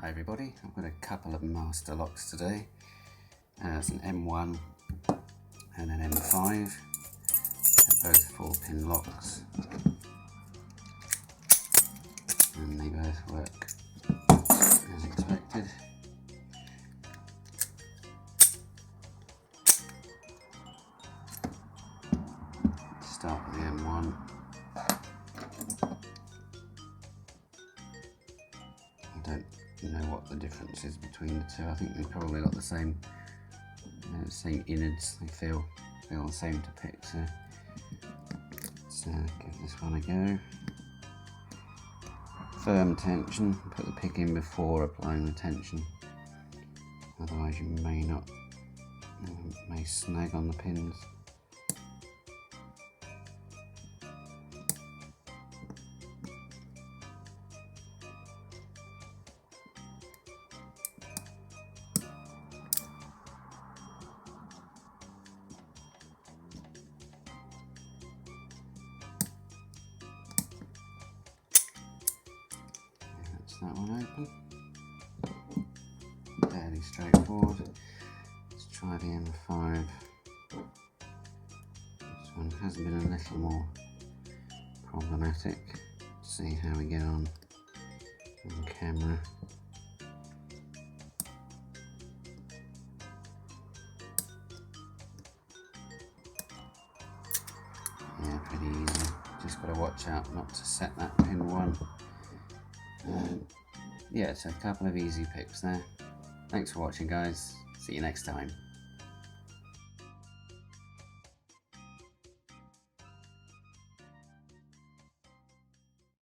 Hi everybody, I've got a couple of MasterLocks today. It's an M1 and an M5. They're both 4-pin locks and they both work as expected. Start with the M1. I don't know what the difference is between the two. I think they've probably got the same innards. They feel the same to pick, so let's give this one a go. Firm tension, put the pick in before applying the tension, otherwise you may snag on the pins. That one open, fairly straightforward. Let's try the M5. This one has been a little more problematic. Let's see how we get on camera. Yeah, pretty easy. Just got to watch out not to set that pin one. Yeah, so a couple of easy picks there. Thanks for watching, guys. See you next time.